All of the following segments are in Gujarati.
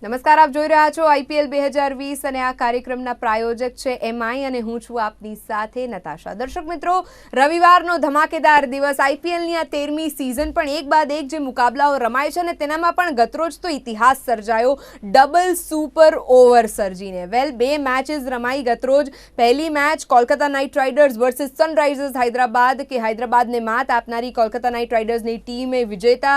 નમસ્કાર, આપ જોઈ રહ્યા છો આઈપીએલ 2020 અને આ કાર્યક્રમના પ્રાયોજક છે એમઆઈ અને હું છું આપની સાથે નતાશા. દર્શક મિત્રો, રવિવારનો ધમાકેદાર દિવસ, આઈપીએલની આ 13મી સિઝન પણ એક બાદ એક જે મુકાબલાઓ રમાય છે અને તેનામાં પણ ગતરોજ તો ઇતિહાસ સર્જાયો ડબલ સુપર ઓવર સર્જીને. બે મેચીસ રમાઈ ગતરોજ. પહેલી match Kolkata night riders versus Sunrisers Hyderabad કે હૈદરાબાદને માત આપનારી કોલકાતા નાઇટ રાઇડર્સની ટીમે વિજેતા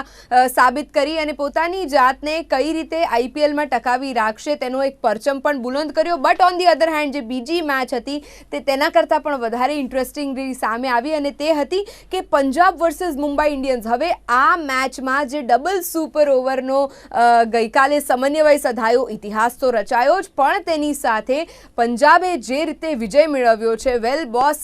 સાબિત કરી અને પોતાની જાતને કઈ રીતે આઈપીએલ ટકાવી રાખશે તેનો એક પરચમ પણ બુલંદ કર્યો. But on the other hand જે બીજી મેચ હતી તે તેના કરતાં પણ વધારે ઇન્ટરેસ્ટિંગ સામે આવી અને તે હતી કે પંજાબ વર્સિસ મુંબઈ ઇન્ડિયન્સ. હવે આ મેચમાં જે ડબલ સુપર ઓવરનો ગઈકાલે સમન્વય સધાયો, ઇતિહાસ તો રચાયો જ, પણ તેની સાથે પંજાબે જે રીતે વિજય મેળવ્યો છે, બોસ,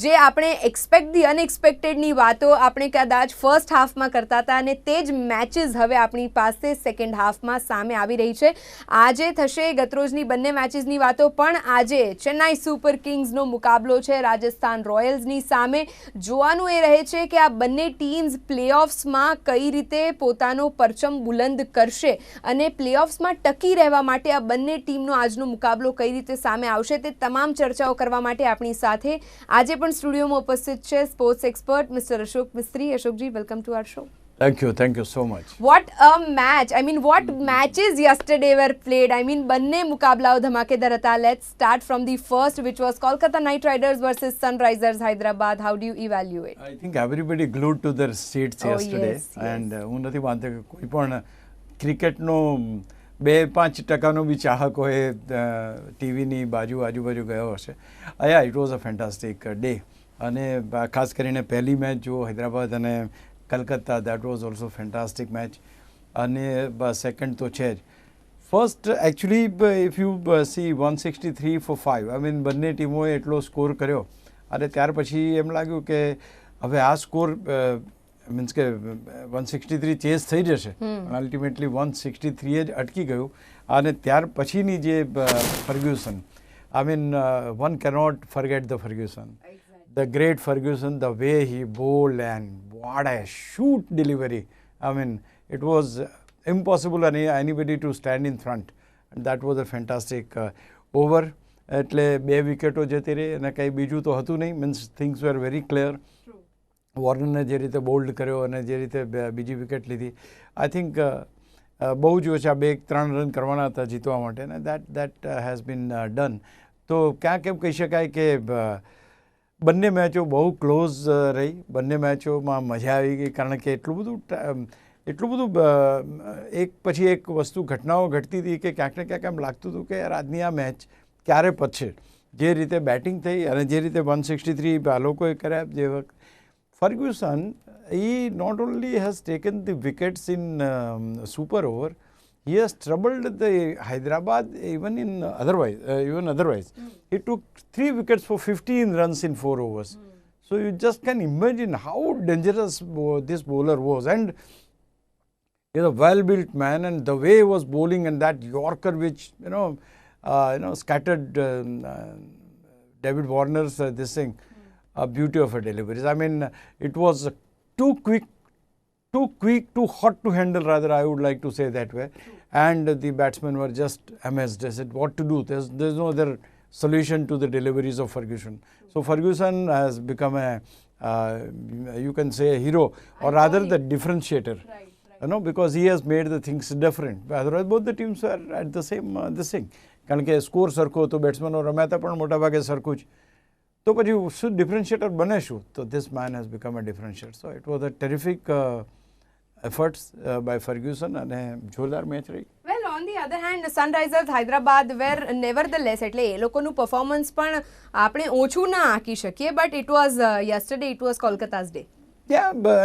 જે આપણે એક્સપેક્ટ ધી અનએક્સપેક્ટેડની વાતો આપણે કદાચ ફર્સ્ટ હાફમાં કરતા હતા અને તે જ મેચીસ હવે આપણી પાસે સેકન્ડ હાફમાં સામે આવી રહી છે. આજે થશે ગતરોજની બંને મેચીસની વાતો, પણ આજે ચેન્નાઈ સુપર કિંગ્સનો મુકાબલો છે રાજસ્થાન રોયલ્સની સામે. જોવાનું એ રહે છે કે આ બંને ટીમ્સ પ્લેઓફ્સમાં કઈ રીતે પોતાનો પરચમ બુલંદ કરશે અને પ્લેઓફ્સમાં ટકી રહેવા માટે આ બંને ટીમનો આજનો મુકાબલો કઈ રીતે સામે આવશે તે તમામ ચર્ચાઓ કરવા માટે આપણી સાથે આજે પણ સ્ટુડિયોમાં ઉપસ્થિત છે sports expert mister Ashok Mistry. Ashokji, welcome to our show. Thank you so much. What a match! I mean, what matches yesterday were played? I mean, બંને મુકાબલાઓ ધમાકેદાર હતા. Let's start from the first, which was Kolkata Knight Riders versus Sunrisers Hyderabad. How do you evaluate? I think everybody glued to their seats yesterday. Yes. And હું નથી માનતો કે કોઈ પણ ક્રિકેટનો 2-5% બી ચાહક હોય ટીવીની આજુબાજુ ગયો હશે. Yeah, it was a fantastic day. અને ખાસ કરીને પહેલી મેચ જો હૈદરાબાદ અને Calcutta, that was also fantastic match. અને સેકન્ડ તો છે જ. First actually if you C 163 for 5, I mean બંને ટીમોએ એટલો સ્કોર કર્યો અને ત્યાર પછી એમ લાગ્યું કે હવે આ સ્કોર મીન્સ કે 163 ચેઝ થઈ જશે, અલ્ટિમેટલી 163 જ અટકી ગયું. અને ત્યાર પછીની જે Fergusson, I mean one cannot forget the Ferguson. The great Ferguson, the way he bowled and what a shoot delivery. I mean, it was impossible for anybody to stand in front. And that was a fantastic over. એટલે 2 વિકેટો જતી રહી અને કંઈ બીજું તો હતું નહીં. Means things were very clear. વોર્નરને જે રીતે બોલ્ડ કર્યો અને જે રીતે બીજી વિકેટ લીધી, આઈ થિંક બહુ જ ઓછા 2-3 રન કરવાના હતા જીતવા માટે અને દેટ હેઝ બીન ડન. તો ક્યાંક એમ કહી શકાય કે બંને મેચો બહુ ક્લોઝ રહી. બંને મેચોમાં મજા આવી ગઈ કારણ કે એટલું બધું એક પછી એક વસ્તુ ઘટનાઓ ઘટતી હતી કે ક્યાંક ને ક્યાંક એમ લાગતું હતું કે યાર આજની આ મેચ ક્યારે પતશે. જે રીતે બેટિંગ થઈ અને જે રીતે 163 આ લોકોએ કર્યા, જે વખત Fergusson, he not only has taken the wickets in super over, he has troubled the Hyderabad even otherwise. He took 3 wickets for 15 runs in 4 overs. So you just can imagine how dangerous this bowler was. And he's a well-built man, and the way he was bowling and that Yorker which scattered David Warner's this thing, a beauty of a delivery. I mean, it was too quick, too hot to handle, rather, I would like to say that way. And the batsmen were just amazed. They said, what to do? There's no other solution to the deliveries of Ferguson. So Ferguson has become you can say a hero, or rather the differentiator. Right. Because he has made the things different. Otherwise, both the teams were at the same this thing. કારણ કે સ્કોર સરખો તો બેટ્સમેનો રમ્યા પણ મોટાભાગે સરખું જ. તો પછી શું ડિફરન્શિએટર બને શું? તો this man has become a differentiator. So it was a terrific efforts by Ferguson અને જોરદાર મેચ રહી. Well, on the other hand Sunrisers Hyderabad were nevertheless, એટલે એ લોકોનું પરફોર્મન્સ પણ આપણે ઓછું ના આંકી શકીએ. But it was yesterday, it was Kolkata's day.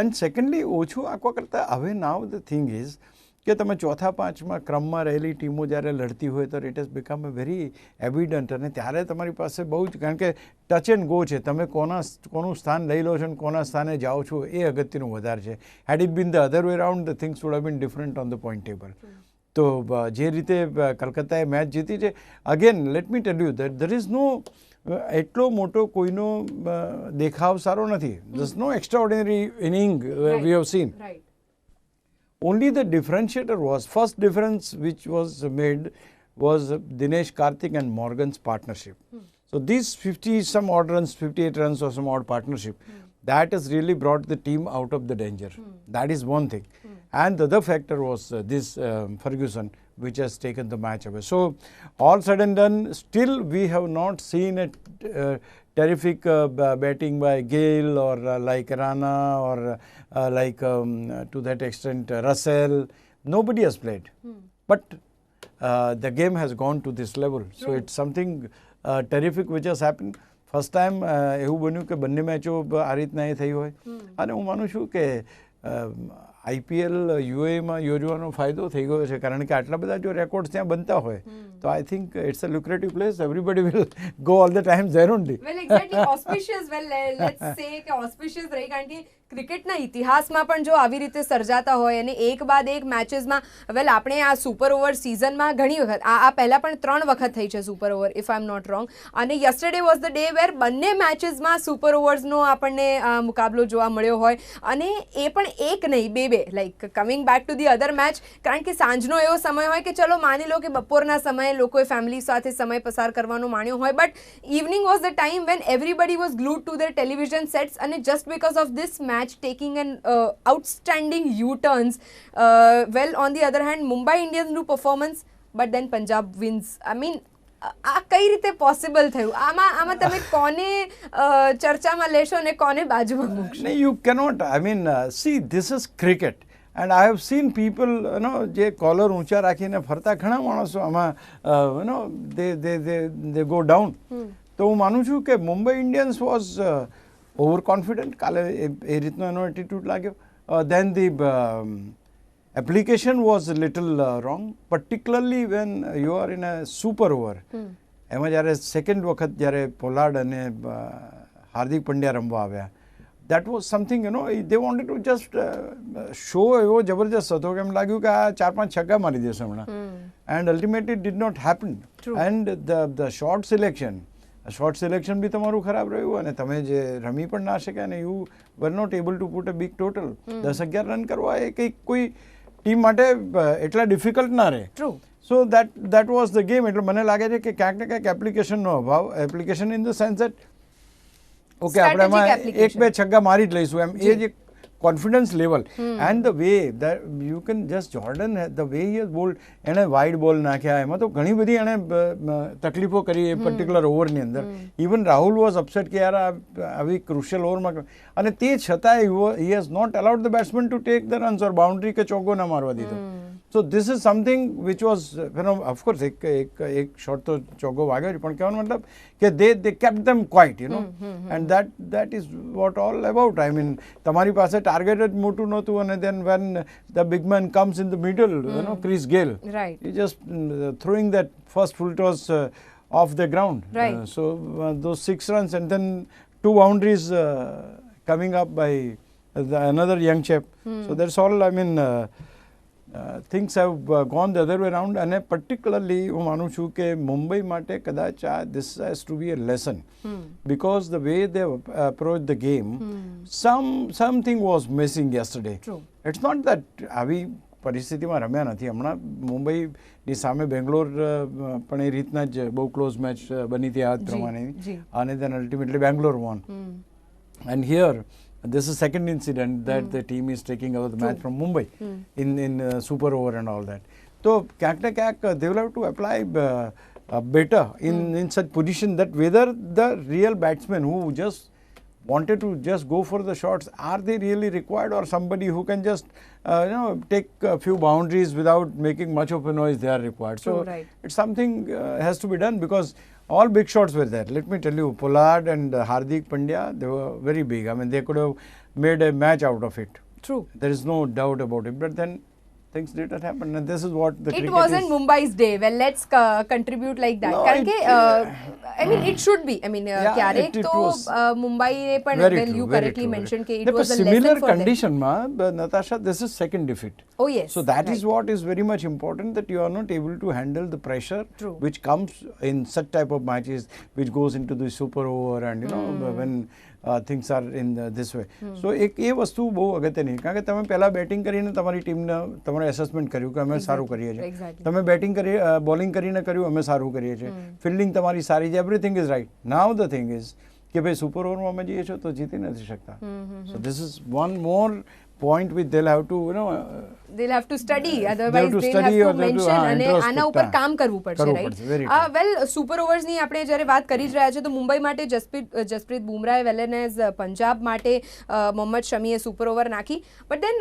And secondly ઓછું આંકવા કરતાં હવે નાવ ધ થિંગ ઇઝ કે તમે 4-5 ક્રમમાં રહેલી ટીમો જ્યારે લડતી હોય તો it has become a very evident. અને ત્યારે તમારી પાસે બહુ જ, કારણ કે ટચ એન્ડ ગો છે, તમે કોનું સ્થાન લઈ લો છો અને કોના સ્થાને જાઓ છો એ અગત્યનું વધારે છે. Had it been the other way round, the things would have been different on the point table. તો જે રીતે કલકત્તાએ મેચ જીતી છે, again let me tell you that there is no એટલો મોટો કોઈનો દેખાવ સારો નથી. There is no extraordinary inning we have seen. Only the differentiator was, first difference which was made was Dinesh Karthik and Morgan's partnership. So these 50 some odd runs, 58 runs or some odd partnership, that has really brought the team out of the danger. That is one thing. And the other factor was this Ferguson, which has taken the match away. So all said and done, still we have not seen a terrific batting by Gale or like Rana or like to that extent Russell. Nobody has played. But the game has gone to this level. So it's something terrific which has happened. First time એવું બન્યું કે બંને મેચો આ રીતના એ થઈ હોય અને હું માનું છું કે આઈપીએલ યુએમાં યોજવાનો ફાયદો થઈ ગયો છે કારણ કે આટલા બધા જો રેકોર્ડ્સ ત્યાં બનતા હોય તો I think it's a lucrative place everybody will go all the time there only well exactly auspicious well let's say કે ઓસ્પિશિયસ રહી કારણ કે ક્રિકેટના ઇતિહાસમાં પણ જો આવી રીતે સર્જાતા હોય અને એક બાદ એક મેચેસમાં વેલ આપણે આ સુપર ઓવર સિઝનમાં ઘણી વખત આ પહેલાં પણ 3 વખત થઈ છે super over if I am not wrong અને yesterday was the day where બંને મેચેસમાં સુપર ઓવર્સનો આપણને મુકાબલો જોવા મળ્યો હોય અને એ પણ એક નહીં બે like coming back to the other match કારણ કે સાંજનો એવો સમય હોય કે ચલો માની લો કે બપોરના સમયે લોકોએ ફેમિલી સાથે સમય પસાર કરવાનો માણ્યો હોય but evening was the time when everybody was glued to their television sets અને just because of this match taking an outstanding U-turns. Well, on the other hand, Mumbai Indians do performance, but then Punjab wins. I mean, આ કઈ રીતે પોસિબલ થયું આમાં તમે કોને ચર્ચામાં લેશો અને કોને બાજુમાં મૂકશો you cannot, I mean, see, this is cricket. And I have seen people, જે કોલર ઊંચા રાખીને ફરતા ઘણા માણસો આમાં they go down. તો હું માનું છું કે Mumbai Indians was over confident કાલે એ રીતનો એનો એટીટ્યુડ લાગ્યો then the application was a little wrong, particularly when you are in a super over. એમાં જ્યારે સેકન્ડ વખત જ્યારે પોલાર્ડ અને હાર્દિક પંડ્યા રમવા આવ્યા that was something, they wanted to just show એવો જબરજસ્ત હતો કે એમ લાગ્યું કે આ 4-5 છગ્ગા મારી દેશે હમણાં and ultimately it did not happen. And the short selection બી તમારું ખરાબ રહ્યું અને તમે જે રમી પણ ના શક્યા અને you were not able to put a big total 10-11 run કરવા એ કંઈક કોઈ ટીમ માટે એટલા ડિફિકલ્ટ ના રહે so that was the game એટલે મને લાગે છે કે ક્યાંક ને ક્યાંક એપ્લિકેશનનો અભાવ application in the sense that okay આપણે એમાં 1-2 છગ્ગા મારી જ લઈશું એમ એ જે confidence level and the way that you can just Jordan the way he has bowled એને વાઇડ બોલ નાખ્યા એમાં તો ઘણી બધી એને તકલીફો કરી એ પર્ટિક્યુલર ઓવરની અંદર ઇવન રાહુલ વોઝ અપસેટ કે યાર આવી ક્રુશિયલ ઓવરમાં અને તે છતાં he has not allowed the batsman to take the runs or boundary કે ચોગ્ગો ના મારવા દીધો so this is something which was of course એક શોટ તો ચોગ્ગો વાગ્યો પણ કહેવાનો મતલબ કે they kept them quiet and that is what all about. I mean તમારી પાસે ટાર્ગેટ જ મોટું નહોતું અને then when the big man comes in the middle Chris Gale he just throwing that first full toss off the ground so those 6 runs and then 2 boundaries coming up by another young chap so that's all. I mean things have gone the other way around and particularly હું માનું છું કે મુંબઈ માટે કદાચ this has to be a lesson because the way they approached the game something was missing yesterday. It's not that આવી પરિસ્થિતિમાં રમ્યા નથી હમણાં મુંબઈની સામે બેંગ્લોર પણ એ રીતના જ બહુ ક્લોઝ મેચ બની હતી આ પ્રમાણે અને then ultimately Bangalore won and here this is second incident that the team is taking over the match from Mumbai in super over and all that. So kyank na kyank they will have to apply better in such position that whether the real batsmen who just wanted to just go for the shots are they really required or somebody who can just take a few boundaries without making much of a noise they are required. So it's something has to be done because all big shots were there. Let me tell you, Pollard and Hardik Pandya, they were very big. I mean, they could have made a match out of it. True. There is no doubt about it. But then things did not happen. And this is what the cricket is. It wasn't Mumbai's day. Well, let's contribute like that. No, I mean, it should be. I mean, ક્યારેક તો Mumbai પણ, well, you correctly mentioned that it was a lesson similar for condition, Natasha, this is second defeat. Oh, yes. So that is what is very much important, that you are not able to handle the pressure which comes in such type of matches, which goes into the super over and, when things are in this way. So એક એ વસ્તુ બહુ અગત્યની, કારણ કે તમે પહેલાં બેટિંગ કરીને તમારી ટીમને તમારે એસેસમેન્ટ કર્યું કે અમે સારું કરીએ છીએ, તમે બેટિંગ કરી બોલિંગ કરીને કર્યું અમે સારું કરીએ છીએ, ફિલ્ડિંગ તમારી સારી છે, everything is right. Now the thing is કે ભાઈ સુપર ઓવરમાં અમે જઈએ છો તો જીતી નથી શકતા. So this is one more point which they'll have to, you know, they'll have to study, otherwise they'll have to mention અને આના ઉપર કામ કરવું પડશે, રાઈટ? વેલ, સુપર ઓવર્સ ની આપણે જ્યારે વાત કરી જ રહ્યા છે તો મુંબઈ માટે જસપ્રીત બુમરાહે વેલેનેઝ, પંજાબ માટે મોહમ્મદ શમીએ સુપર ઓવર નાખી. બટ દેન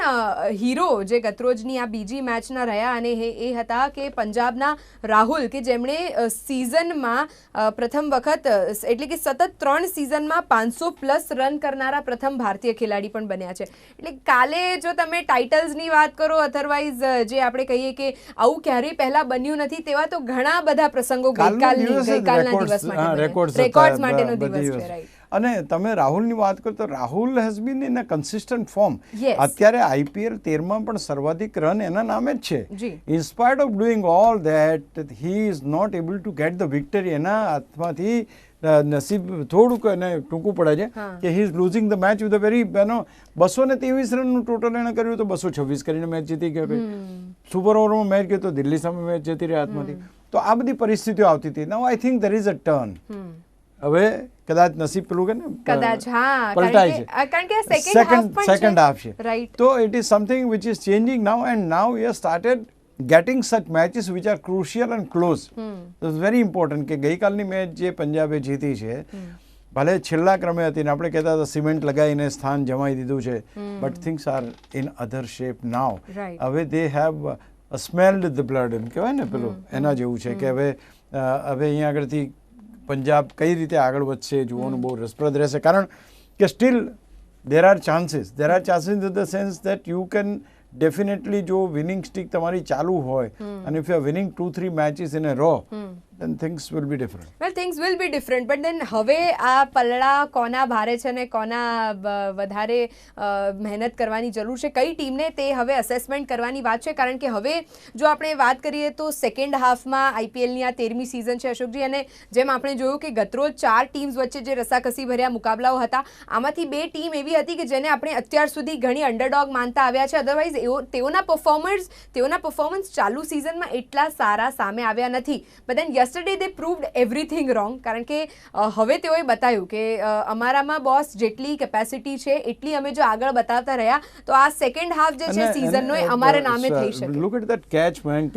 હીરો જે ગતરોજની આ બીજી મેચના રહ્યા અને એ હતા કે પંજાબના રાહુલ, કે જેમણે સિઝનમાં પ્રથમ વખત એટલે કે સતત 3 સિઝનમાં 500+ રન કરનારા પ્રથમ ભારતીય ખેલાડી પણ બન્યા છે. એટલે કાલે જો તમે ટાઇટલ્સની વાત કરો, અધરવાઇઝ જે આપણે કહીએ કે આવું ક્યારેય પહેલા બન્યું નથી, તેવા તો ઘણા બધા પ્રસંગો ગઈકાલના દિવસ માટે, રેકોર્ડ્સ માટેનો દિવસ છે, રાઈટ? અને તમે રાહુલની વાત કરો તો Rahul has been in a consistent form. અત્યારે IPL 13માં પણ સર્વાધિક રન એના નામે જ છે. In spite of doing all that he is not able to get the victory. એના હાથમાંથી નસીબ થોડુંક એને ટૂંકું પડે છે કે he is losing the match with a very 223 રનનું ટોટલ એણે કર્યું તો 226 કરીને મેચ જીતી ગયો. સુપર ઓવરમાં મેચ ગયો તો દિલ્હી સામે મેચ જતી રહી હાથમાંથી. તો આ બધી પરિસ્થિતિઓ આવતી હતી. Now I think there is a turn. હવે કદાચ નસીબ પેલું કે ને કદાચ પલટાય છે, કારણ કે સેકન્ડ હાફ છે, રાઈટ? તો it is something which is changing now, and now we have started getting such matches which are crucial and close. It's very important કે ગઈકાલની મેચ જે પંજાબે જીતી છે, ભલે છેલ્લા ક્રમે હતી ને આપણે કહેતા હતા સિમેન્ટ લગાવીને સ્થાન જમાઈ દીધું છે, but things are in other shape now. હવે they have smelled the blood એમ કહેવાય ને પેલું, એના જેવું છે કે હવે અહીંયા આગળથી પંજાબ કઈ રીતે આગળ વધશે જોવાનું બહુ રસપ્રદ રહેશે. કારણ કે steel there are chances in the sense that you can definitely જો વિનિંગ સ્ટીક તમારી ચાલુ હોય and if you are winning 2-3 matches in a row then things will be different. Well, things will be different, but then હવે આ પલડા કોના ભારે છે ને કોના વધારે મહેનત કરવાની જરૂર છે, કઈ ટીમને, તે હવે અસેસમેન્ટ કરવાની વાત છે. કારણ કે હવે જો આપણે વાત કરીએ તો સેકન્ડ હાફમાં IPLની આ 13મી સિઝન છે, અશોકજી, અને જેમ આપણે જોયું કે ગતરોજ 4 ટીમ્સ વચ્ચે જે રસાકસી ભર્યા મુકાબલાઓ હતા, આમાંથી 2 ટીમ એવી હતી કે જેને આપણે અત્યાર સુધી ઘણી અંડરડોગ માનતા આવ્યા છે. અધરવાઇઝ તેઓના પરફોર્મન્સ ચાલુ સિઝનમાં એટલા સારા સામે આવ્યા નથી. But then yesterday they proved everything wrong, કારણ કે હવે તેઓએ બતાવ્યું કે અમારામાં બોસ જેટલી કેપેસિટી છે એટલી અમે જો આગળ બતાવતા રહ્યા તો આ સેકન્ડ હાફ જે છે સિઝનનો એ અમારા નામે થઈ શકે. Look at that catch, man.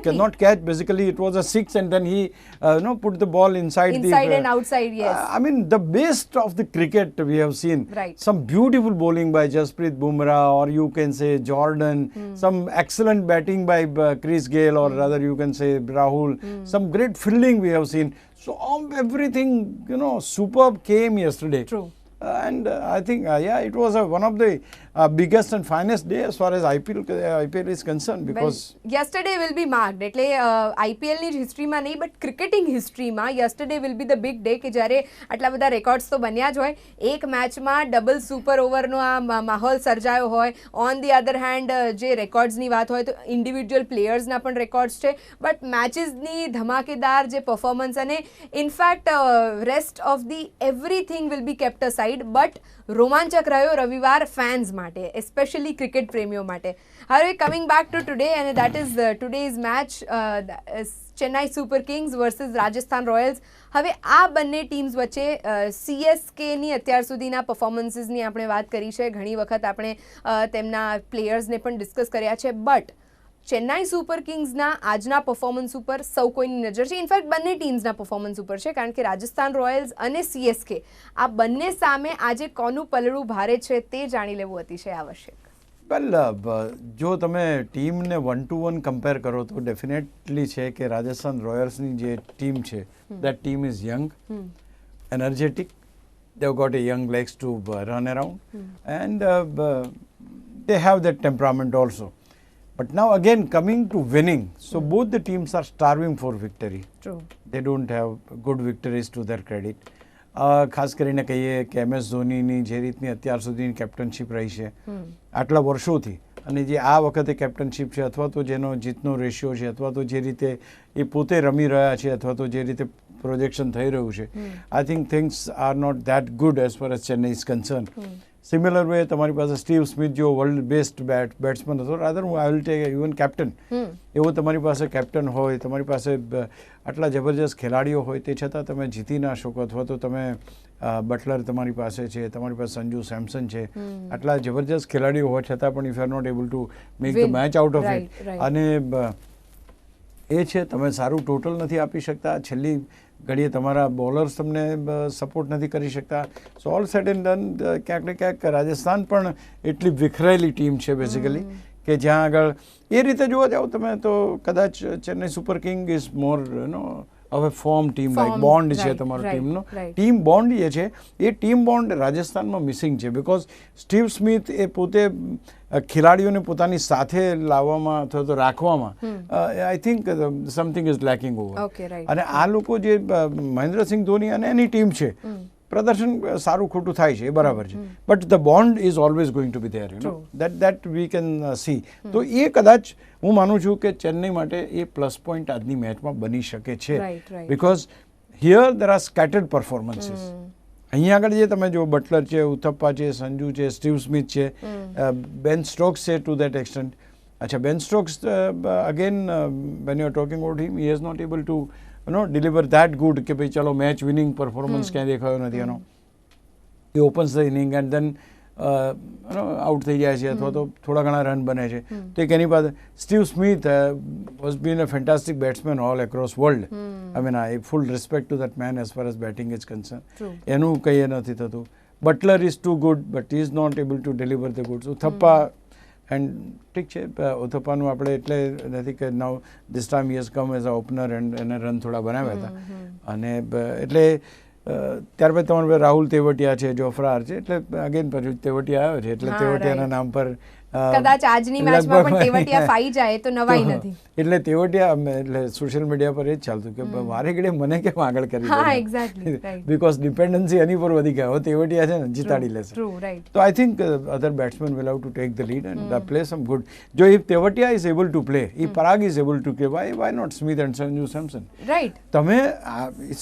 Cannot catch. Basically it was a 6 and then he put the ball inside and outside. Yes, I mean the best of the cricket we have seen. Right. Some beautiful bowling by Jasprit Bumrah, or you can say Jordan, some excellent batting by Chris Gayle, or rather you can say Rahul, some great fielding we have seen. So everything, superb came yesterday. True. And I think, it was one of the biggest and finest day as far as IPL is concerned, because yesterday will be marked. એટલે IPL ની હિસ્ટ્રીમાં નહીં, બટ ક્રિકેટિંગ હિસ્ટ્રીમાં yesterday will be the big day કે જ્યારે આટલા બધા રેકોર્ડ્સ તો બન્યા જ હોય, એક મેચમાં ડબલ સુપર ઓવરનો આ માહોલ સર્જાયો હોય. ઓન ધી અધર હેન્ડ જે રેકોર્ડ્સની વાત હોય તો ઇન્ડિવિજ્યુઅલ પ્લેયર્સના પણ રેકોર્ડ્સ છે, બટ મેચીસની ધમાકેદાર જે પરફોર્મન્સ અને in fact rest of the everything will be kept aside. But રોમાંચક રહ્યો રવિવાર ફેન્સ માટે, એસ્પેશિયલી ક્રિકેટ પ્રેમીઓ માટે. હવે કમિંગ બેક ટુ ટુડે, અને that is today's match, Chennai super Kings versus Rajasthan Royals. હવે આ બંને ટીમ્સ વચ્ચે CSKની અત્યાર સુધીના પરફોર્મન્સીસની આપણે વાત કરી છે, ઘણી વખત આપણે તેમના પ્લેયર્સને પણ ડિસ્કસ કર્યા છે, બટ ચેન્નાઈ સુપર કિંગ્સના આજના પરફોર્મન્સ ઉપર સૌ કોઈની નજર છે. ઇનફેક્ટ બંને ટીમ્સના પરફોર્મન્સ ઉપર છે, કારણ કે રાજસ્થાન રોયલ્સ અને CSK આ બંને સામે આજે કોનું પલડું ભારે છે તે જાણી લેવું અતિશય આવશ્યક. વેલ, જો તમે ટીમને 1-to-1 કમ્પેર કરો તો ડેફિનેટલી છે કે રાજસ્થાન રોયલ્સની જે ટીમ છે, that team is young, energetic, they have got a young legs to run around, and they have that temperament also. But now again coming to winning, so both the teams are starving for victory. True. They don't have good victories to their credit. ખાસ કરીને કહીએ કે MS ધોનીની જે રીતની અત્યાર સુધીની કેપ્ટનશીપ રહી છે આટલા વર્ષોથી, અને જે આ વખતે કેપ્ટનશીપ છે, અથવા તો જેનો જીતનો રેશિયો છે, અથવા તો જે રીતે એ પોતે રમી રહ્યા છે, અથવા તો જે રીતે પ્રોજેક્શન થઈ રહ્યું છે, I think things are not that good as far as Chennai is concern. Similar way તમારી પાસે સ્ટીવ સ્મિથ જો વર્લ્ડ બેસ્ટ બેટ્સમેન હતો, રાધર હું I will take even captain, એવો તમારી પાસે કેપ્ટન હોય, તમારી પાસે આટલા જબરજસ્ત ખેલાડીઓ હોય, તે છતાં તમે જીતી ના શકો, અથવા તો તમે બટલર તમારી પાસે છે, તમારી પાસે સંજુ સેમસન છે, આટલા જબરજસ્ત ખેલાડીઓ હોવા છતાં પણ if you are not able to make the match out of it, અને એ છે તમે સારું ટોટલ નથી આપી શકતા, છેલ્લી ઘડીએ તમારા બોલર્સ તમને સપોર્ટ નથી કરી શકતા. સો ઓલ સેડ એન્ડ ડન ક્યાંક ને ક્યાંક રાજસ્થાન પણ એટલી વિખરાયેલી ટીમ છે બેઝિકલી કે જ્યાં આગળ એ રીતે જોવા જાઓ તમે તો કદાચ Chennai super king is more હવે ફોર્મ ટીમ લાઈક બોન્ડ છે તમારો ટીમનો, ટીમ બોન્ડ જે છે એ ટીમ બોન્ડ રાજસ્થાનમાં મિસિંગ છે, બિકોઝ સ્ટીવ સ્મિથ એ પોતે ખેલાડીઓને પોતાની સાથે લાવવામાં અથવા તો રાખવામાં I think something is lacking over. અને આ લોકો જે મહેન્દ્રસિંહ ધોની અને એની ટીમ છે, પ્રદર્શન સારું ખોટું થાય છે એ બરાબર છે, but the bond is always going to be there, you know that we can see. તો એ કદાચ હું માનું છું કે ચેન્નઈ માટે એ પ્લસ પોઈન્ટ આજની મેચમાં બની શકે છે, because here there are scattered performances. અહીંયા આગળ જે તમે જો બટલર છે, ઉથપ્પા છે, સંજુ છે, સ્ટીવ સ્મિથ છે, બેન સ્ટોક્સ છે ટુ દેટ એક્સટેન્ટ. અચ્છા, Ben Stokes again when you are talking about him, he is not able to deliver that good કે ભાઈ ચલો મેચ વિનિંગ પરફોર્મન્સ ક્યાંય દેખાયો નથી એનો. એ opens the inning and then out થઈ જાય છે અથવા તો થોડા ઘણા રન બને છે, તો એક એની પાસે Steve Smith was been a fantastic batsman all across world. I mean I full respect to that man as far as batting is concern. એનું કંઈ એ નથી થતું. Buttler is too good but is not able to deliver the goods. Uthappa and ઠીક છે, ઉથપ્પાનું આપણે એટલે નથી કે now this time he has come as a opener and એને રન થોડા બનાવ્યા હતા, અને એટલે ત્યારબાદ તમારે રાહુલ તેવટિયા છે, જોફ્રા આર્ચર, એટલે અગેન પછી તેવટિયા આવ્યો છે એટલે તેવટિયાના નામ પર કદાચ આજની મેચમાં પણ તેવટિયા ફાઈ જાય તો નવાઈ નથી. એટલે તેવટિયા એટલે સોશિયલ મીડિયા પર એ જ ચાલતું કે વારે ઘડીએ મને કેમ આગળ કરી, બીકોઝ ડિપેન્ડન્સી એની પર વધી ગયા. તેવટિયા છે ને જીતાડી લેશે. તો I think other batsman will have to take the lead and play some good. જો if Tewatia is able to play, if Parag is able to play, why not Smith and Sanju Samson? Right. તમે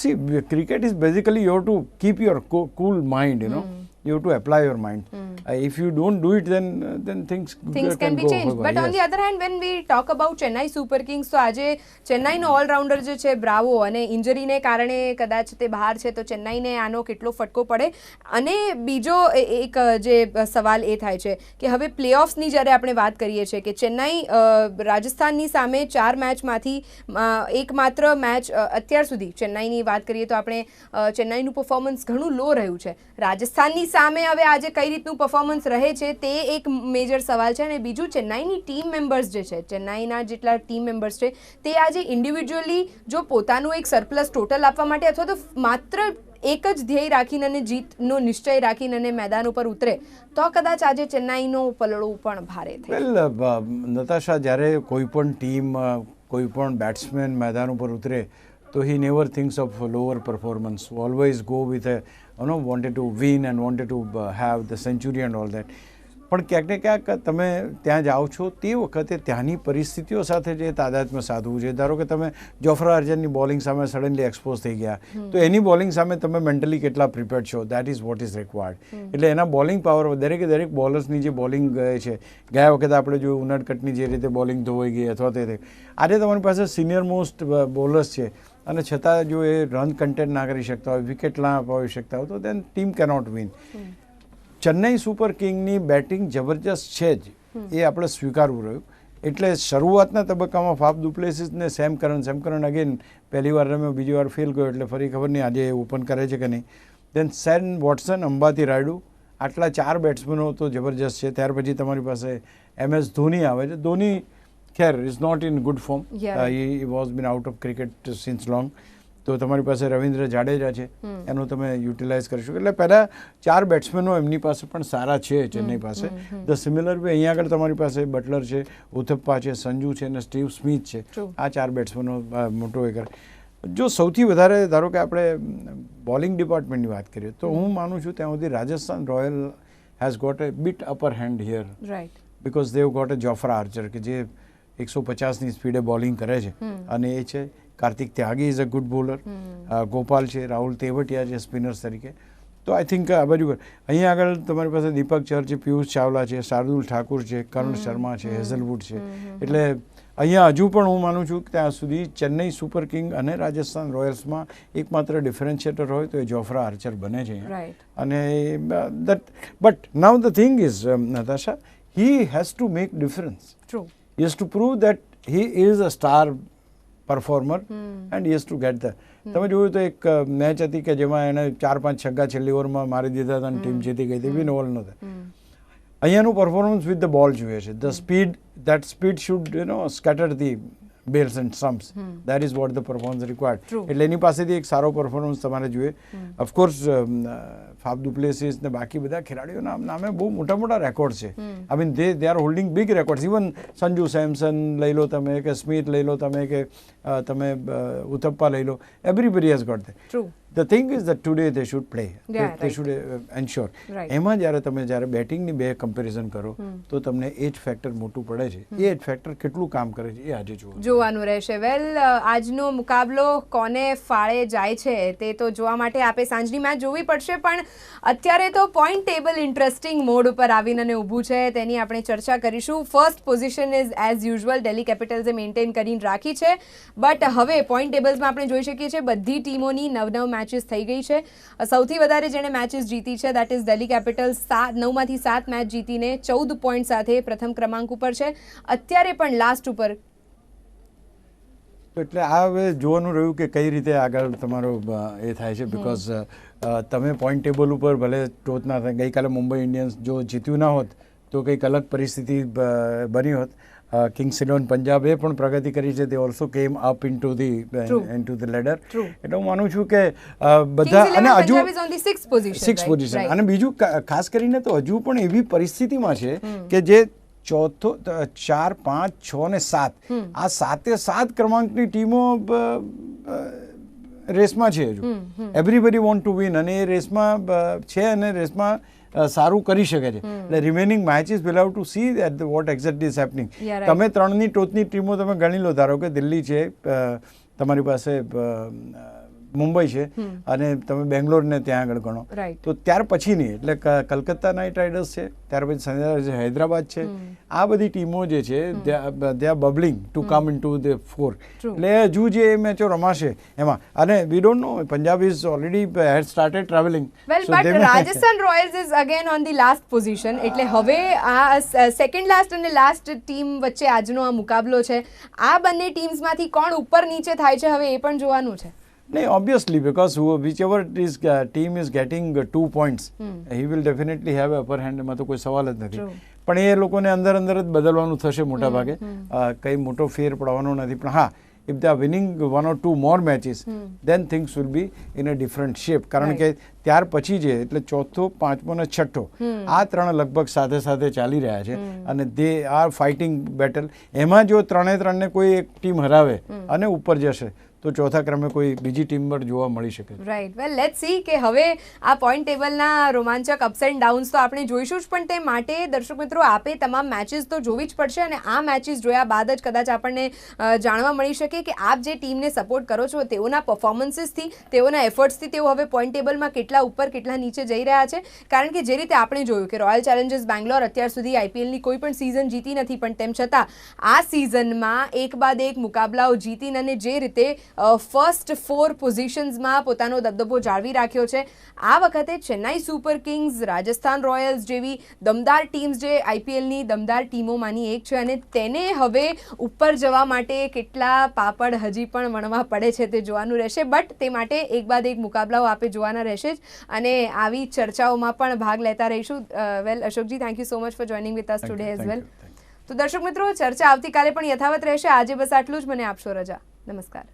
see cricket is basically you have to keep your cool mind, you know, you have to apply your mind. If you don't do it, then things can be changed. But on the other hand, when we talk about Chennai Super Kings, તો આજે ચેન્નાઈનો ઓલરાઉન્ડર જે છે બ્રાવો, અને ઇન્જરીને કારણે કદાચ તે બહાર છે, તો ચેન્નાઈને આનો કેટલો ફટકો પડે. અને બીજો એક જે સવાલ એ થાય છે કે હવે પ્લેઓફ્સની જ્યારે આપણે વાત કરીએ છીએ કે ચેન્નાઈ રાજસ્થાનની સામે 4 મેચમાંથી એકમાત્ર મેચ અત્યાર સુધી ચેન્નાઈની વાત કરીએ તો આપણે ચેન્નાઈનું પરફોર્મન્સ ઘણું લો રહ્યું છે. રાજસ્થાનની સામે હવે આજે કઈ રીતનું પરફોર્મન્સ રહે છે તે એક મેજર સવાલ છે. અને બીજું ચેન્નાઈની ટીમ મેમ્બર્સ જે છે, ચેન્નાઈના જેટલા ટીમ મેમ્બર્સ છે, તે આજે ઇન્ડિવિજ્યુઅલી જો પોતાનું એક સરપ્લસ ટોટલ આપવા માટે અથવા તો માત્ર એક જ ધ્યેય રાખીને અને જીતનો નિશ્ચય રાખીને અને મેદાન ઉપર ઉતરે તો કદાચ આજે ચેન્નાઈનો પલળું પણ ભારે થાય. વેલ નતાશા, જ્યારે કોઈ પણ ટીમ, કોઈ પણ બેટ્સમેન મેદાન ઉપર ઉતરે તો he never thinks of lower performance, always go with a wanted to win and wanted to have the century and all that. પણ ક્યાંક ને ક્યાંક તમે ત્યાં જાઓ છો તે વખતે ત્યાંની પરિસ્થિતિઓ સાથે જે તાદાત્મ્ય સાધવું છે. ધારો કે તમે જોફ્રા આર્ચરની બોલિંગ સામે સડનલી એક્સપોઝ થઈ ગયા, તો એની બોલિંગ સામે તમે મેન્ટલી કેટલા પ્રિપેર્ડ છો, that is what is required. એટલે એના બોલિંગ પાવર, દરેક બોલર્સની જે બોલિંગ છે, ગયા વખતે આપણે જોયું ઉનડકટની જે રીતે બોલિંગ ધોવાઈ ગઈ અથવા તે આજે તમારી પાસે સિનિયર મોસ્ટ બોલર્સ છે, અને છતાં જો એ રન કન્ટેન્ટ ના કરી શકતા હોય, વિકેટ ના અપાવી શકતા હોય, તો then team cannot win. Chennai super કિંગની બેટિંગ જબરજસ્ત છે જ, એ આપણે સ્વીકારવું રહ્યું. એટલે શરૂઆતના તબક્કામાં ફાફ દુ પ્લેસીસને સેમ કરન અગેન પહેલી વાર રમ્યો, બીજી વાર ફેલ ગયો, એટલે ફરી ખબર નહીં આજે ઓપન કરે છે કે નહીં. દેન સેન વોટસન, અંબાતી રાયડુ, આટલા 4 બેટ્સમેનો તો જબરજસ્ત છે. ત્યાર પછી તમારી પાસે MS ધોની આવે છે. ધોની ખેર is not in good form, he was been out of cricket since long. તો તમારી પાસે રવિન્દ્ર જાડેજા છે, એનું તમે યુટિલાઇઝ કરી શકો. એટલે પહેલાં 4 બેટ્સમેનો એમની પાસે પણ સારા છે ચેન્નઈ પાસે. ધ સિમિલર વે અહીંયા આગળ તમારી પાસે બટલર છે, ઉથપ્પા છે, સંજુ છે અને સ્ટીવ સ્મિથ છે. આ 4 બેટ્સમેનો મોટો એ કરે. જો સૌથી વધારે ધારો કે આપણે બોલિંગ ડિપાર્ટમેન્ટની વાત કરીએ તો હું માનું છું ત્યાં સુધી Rajasthan royal has got a bit upper hand here, because they've got a Jofra Archer કે જે 150ની સ્પીડે બોલિંગ કરે છે, અને એ છે Kartik Tyagi is a good bowler, Gopal છે, રાહુલ તેવટિયા છે સ્પિનર્સ તરીકે. તો આઈ થિંક આ બાજુ અહીંયા આગળ તમારી પાસે દીપક ચહર છે, પિયુષ ચાવલા છે, શાર્દુલ ઠાકુર છે, કરણ શર્મા છે, હેઝલવુડ છે. એટલે અહીંયા હજુ પણ હું માનું છું કે ત્યાં સુધી ચેન્નઈ સુપર કિંગ અને રાજસ્થાન રોયલ્સમાં એકમાત્ર ડિફરન્શિએટર હોય તો એ જોફ્રા આર્ચર બને છે અહીંયા. અને but now the thing is Natasha, he has to make difference. True. He has to prove that he is a star performer and he has to get the. તમે જોયું તો એક મેચ હતી કે જેમાં એને 4-5 છગ્ગા છેલ્લી ઓવરમાં મારી દીધા હતા અને ટીમ જીતી ગઈ હતી. વિન ઓલ નહોતા. અહીંયાનું પરફોર્મન્સ વિથ ધ બોલ જોઈએ છે. The speed, that speed should scatter the bells and stumps. That is what the performance required. એટલે એની પાસેથી એક સારો પરફોર્મન્સ તમારે જોઈએ. ઓફકોર્સ ફાફ ડુપ્લેસિસ ને બાકી બધા ખેલાડીઓના નામે બહુ મોટા મોટા રેકોર્ડ છે. I mean they are holding big records. Even Sanju Samson લઈ લો તમે, કે સ્મિથ લઈ લો તમે, કે તમે ઉથપ્પા લઈ લો. Everybody has got that. The thing is that today they should play. They should ensure. એમાં જ્યારે બેટિંગની બે કમ્પેરિઝન કરો તો તમને એજ ફેક્ટર મોટું પડે છે. એ એજ ફેક્ટર કેટલું કામ કરે છે એ આજે જોવાનું રહેશે. વેલ, આજનો મુકાબલો કોને ફાળે જાય છે તે તો જોવા માટે આપે સાંજની મેચ જોવી પડશે. પણ અત્યારે તો પોઈન્ટ ટેબલ ઇન્ટરેસ્ટિંગ મોડ ઉપર આવીને અને ઊભું છે, તેની આપણે ચર્ચા કરીશું. First position is as usual Delhi કેપિટલ્સે મેન્ટેન કરીને રાખી છે. બટ હવે પોઈન્ટ ટેબલ્સમાં આપણે જોઈ શકીએ છીએ બધી ટીમોની 9 મેચીસ થઈ ગઈ છે. સૌથી વધારે જેણે મેચીસ જીતી છે દેટ ઇઝ દિલ્હી કેપિટલ્સ. 9માંથી 7 મેચ જીતીને 14 પોઈન્ટ સાથે પ્રથમ ક્રમાંક ઉપર છે. અત્યારે પણ લાસ્ટ ઉપર. એટલે આ હવે જોવાનું રહ્યું કે કઈ રીતે આગળ તમારો એ થાય છે. બિકોઝ તમે પોઈન્ટ ટેબલ ઉપર ભલે ટોચના થાય. ગઈકાલે મુંબઈ ઇન્ડિયન્સ જો જીત્યું ના હોત તો કંઈક અલગ પરિસ્થિતિ બની હોત. કિંગ્સ ઇલેવન પંજાબે પણ પ્રગતિ કરી છે. તે ઓલ્સો કેમ અપ ઇન્ટુ ધ લેડર. એટલે હું માનું છું કે બધા અને હજુ 6th પોઝિશન. અને બીજું ખાસ કરીને તો હજુ પણ એવી પરિસ્થિતિમાં છે કે જે ચોથો 4, 5, 6 ને 7 આ 7 ક્રમાંકની ટીમો રેસમાં છે હજુ. એવરીબડી વોન્ટ ટુ વિન અને એ રેસમાં છે અને રેસમાં સારું કરી શકે છે. એટલે remaining matches will have to see at what exactly is happening. તમે 3ની ટોચની ટીમો તમે ગણી લો. ધારો કે દિલ્હી છે, તમારી પાસે મુંબઈ છે અને તમે બેંગ્લોરને ત્યાં આગળ ગણો તો ત્યાર પછીની એટલે કલકત્તા નાઇટ રાઇડર્સ છે, ત્યાર પછી સનરાઇઝર્સ હૈદરાબાદ છે. આ બધી ટીમો જે છે they are bubbling to come in to the four. એટલે હજુ જે મેચો રમાશે એમાં. અને we don't know, Punjab is already had started travelling. Well, but Rajasthan royals is again on the last position. એટલે હવે આ સેકન્ડ લાસ્ટ અને લાસ્ટ ટીમ વચ્ચે આજનો આ મુકાબલો છે. આ બંને ટીમ્સમાંથી કોણ ઉપર નીચે થાય છે હવે એ પણ જોવાનું છે. નહીં, obviously, because whichever team is getting 2 points, he will definitely have upper hand. એમાં તો કોઈ સવાલ જ નથી. પણ એ લોકોને અંદર જ બદલવાનું થશે મોટા ભાગે. કંઈ મોટો ફેર પડવાનો નથી. પણ હા, if they are winning 1 or 2 more matches, then things will be in a different shape. કારણ કે ત્યાર પછી જે એટલે ચોથો, પાંચમો ને છઠ્ઠો આ 3 લગભગ સાથે સાથે ચાલી રહ્યા છે અને they are fighting battle. એમાં જો 3-3 ને કોઈ એક ટીમ હરાવે અને ઉપર જશે તો ચોથા ક્રમે કોઈ બીજી ટીમ પર જોવા મળી શકે. રાઈટ. વેલ, લેટ્સ સી કે હવે આ પોઈન્ટ ટેબલના રોમાંચક અપ્સ એન્ડ ડાઉન્સ તો આપણે જોઈશું જ. પણ તે માટે દર્શક મિત્રો આપે તમામ મેચીસ તો જોવી જ પડશે. અને આ મેચીસ જોયા બાદ જ કદાચ આપણને જાણવા મળી શકે કે આપ જે ટીમને સપોર્ટ કરો છો તેઓના પરફોર્મન્સીસથી, તેઓના એફર્ટ્સથી તેઓ હવે પોઈન્ટ ટેબલમાં કેટલા ઉપર કેટલા નીચે જઈ રહ્યા છે. કારણ કે જે રીતે આપણે જોયું કે રોયલ ચેલેન્જર્સ બેંગ્લોર અત્યાર સુધી આઈપીએલની કોઈ પણ સિઝન જીતી નથી, પણ તેમ છતાં આ સિઝનમાં એક બાદ એક મુકાબલાઓ જીતીને અને જે રીતે ફર્સ્ટ 4 પોઝિશન્સમાં પોતાનો દબદબો જાળવી રાખ્યો છે. આ વખતે Chennai super Kings, Rajasthan Royals જેવી દમદાર ટીમ્સ જે આઈપીએલની દમદાર ટીમોમાંની એક છે અને તેને હવે ઉપર જવા માટે કેટલા પાપડ હજી પણ વણવા પડે છે તે જોવાનું રહેશે. બટ તે માટે એક બાદ એક મુકાબલાઓ આપે જોવાના રહેશે જ અને આવી ચર્ચાઓમાં પણ ભાગ લેતા રહીશું. Well, Ashokji, thank you so much for joining with us today as well. તો દર્શક મિત્રો, ચર્ચા આવતીકાલે પણ યથાવત રહેશે. આજે બસ આટલું જ. મને આપશો રજા. નમસ્કાર.